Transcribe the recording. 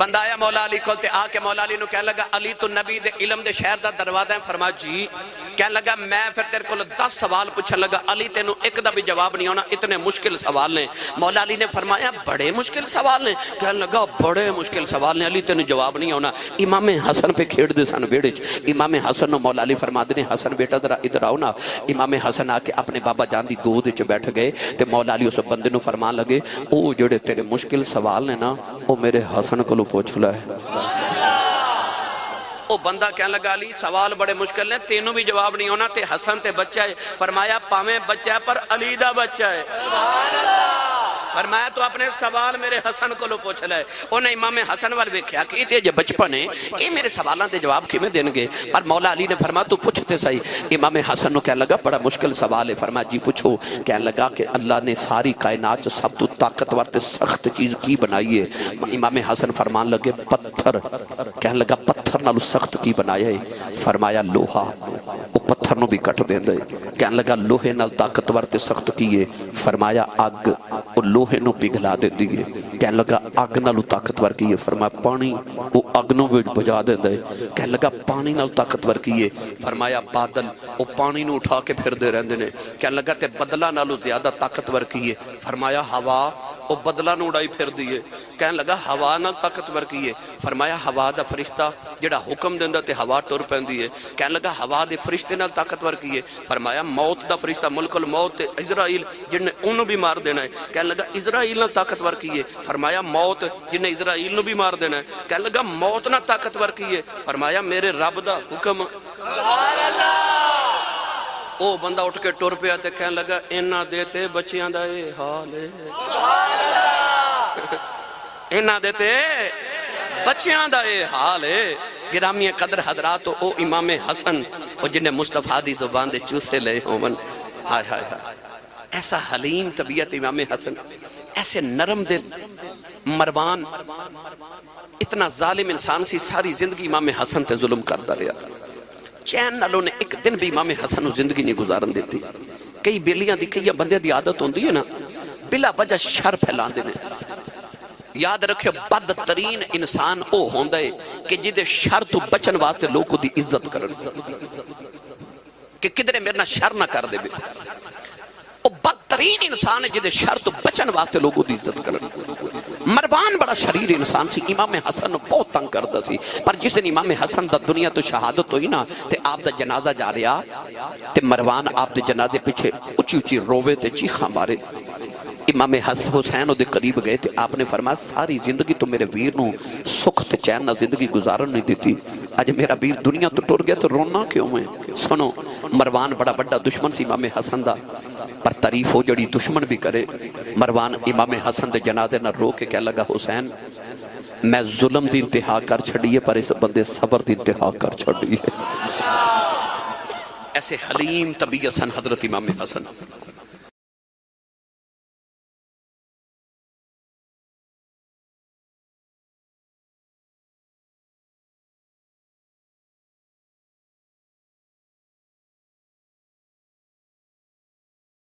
بندہ آیا مولا علی کو تے آ کے مولا علی نو کہنے لگا علی تو نبی دے علم دے شہر دا دروازہ ہے. فرما جی. کہنے لگا میں پھر تیرے کو 10 سوال پوچھنے لگا. علی تینوں ایک دا بھی جواب نہیں ہونا, اتنے مشکل سوال نے. مولا علی نے فرمایا بڑے مشکل سوال نے. کہنے لگا بڑے مشکل سوال نے علی تینوں جواب نہیں ہونا. امام حسن پہ کھیڑ دے سن بیڑے چ. امام حسن نو مولا علی فرما دے حسن بیٹا ذرا ادھر آؤ نا. امام حسن آ کے اپنے بابا جان دی گود وچ بیٹھ گئے تے مولا علی اس بندے نو فرمان لگے او جڑے تیرے مشکل سوال نے نا او میرے حسن کو پوچھ لے. او بندہ کہنے لگا علی سوال بڑے مشکل ہیں, تینوں بھی جواب نہیں ہونا. تے حسن تے بچہ ہے. فرمایا پاویں بچہ ہے پر علی دا بچہ ہے. فرمایا تو اپنے سوال میرے حسن کو پوچھ لے. انہیں امام حسن وال ویکھیا کہ یہ جو بچپن ہے یہ میرے سوالاں دے جواب کیویں دین گے. پر مولا علی نے فرمایا تو پوچھتے صحیح. امام حسن نو کہنے لگا بڑا مشکل سوال ہے. فرمایا جی پوچھو. کہنے لگا کہ اللہ نے ساری کائنات سب تو طاقتور تے سخت چیز کی بنائی ہے. امام حسن فرمان لگے پتھر. کہنے لگا پتھر نالو سخت کی بنایا ہے. فرمایا لوہا. وہ پتھر نو بھی کٹ دیندے. کہنے لگا لوہے نال طاقتور تے سخت کی ہے. فرمایا اگ. وہ لوہے نو پگھلا دے دیئے. کہنے لگا اگ نالو طاقتور کی ہے. فرمایا پانی. وہ اگ نو بجھا دے دے. کہنے لگا پانی نالو طاقتور کی ہے. فرمایا بادل. وہ پانی نو اٹھا کے پھر دے رہندے نے. کہنے لگا تے بدلہ نالو زیادہ طاقتور کی ہے. فرمایا ہوا. وہ بدلہ نو اڑائی پھر دیئے. کہنے لگا ہوا نال طاقتور کی ہے. فرمایا ہوا دا فرشتہ جڑا حکم دیندہ تے ہوا ٹر پیندی ہے. کہنے لگا ہوا دے فرشتے نال طاقتور کی ہے. فرمایا موت دا فرشتہ ملک الموت تے اسرائیل جن نے انہوں بھی مار دینا ہے. کہنے لگا اسرائیل نال طاقتور کی ہے. فرمایا موت جن نے اسرائیل نو بھی مار دینا ہے. کہنے لگا موت نال طاقتور کی ہے. فرمایا میرے رب دا حکم. او بندہ اٹھ کے ٹر پیا تے کہنے لگا انہاں دیتے بچیاں دا اے حال ہے. انہاں دیتے بچیاں دا اے حال ہے. گرامی قدر حضرات او امام حسن او جنہیں مصطفیٰ دی زبان دے چوسے لے ہون. ہائے ہائے ہائے ایسا حلیم طبیعت امام حسن, ایسے نرم دل. مروان اتنا ظالم انسان سی, ساری زندگی امام حسن تے ظلم کرتا رہا. چین نالوں نے ایک دن بھی امام حسن نو زندگی نہیں گزارن دیتی. کئی بیلیاں دی کئی بندے دی عادت ہوندی ہے نا بلا وجہ شر پھیلان دینے. یاد رکھے بدترین انسان او ہوندا ہے کہ جدے شر تو بچن واسطے لوگوں دی عزت کرن کہ کدرے میرے نہ شر نہ کر دے بے. او بدترین انسان ہے جدے شر تو بچن واسطے لوگوں دی عزت کرن. مروان بڑا شریر انسان سی, امام حسن بہت تنگ کردا سی. پر جس دن امام حسن دا دنیا تو شہادت ہوئی نا تے آپ دا جنازہ جا رہا تے مروان آپ دے جنازے پیچھے اچھی اچھی روے تے چیخاں مارے. امام حسین دے قریب گئے تے آپ نے فرمایا ساری زندگی تو میرے ویر نو سکھ تے چین نہ زندگی گزارن نہیں دیتی. اج میرا ویر دنیا تو ٹر گیا تو رونا کیوں ہے. سنو مروان بڑا بڑا دشمن سی امام حسن دا, پر تعریف ہو جڑی دشمن بھی کرے. مروان امام حسن دے جنازے نہ رو کے کہہ لگا حسین میں ظلم دی انتہا کر چھڑیے پر اس بندے صبر دی انتہا کر چھڑیے. ایسے حلیم طبیعت سن حضرت امام حسن.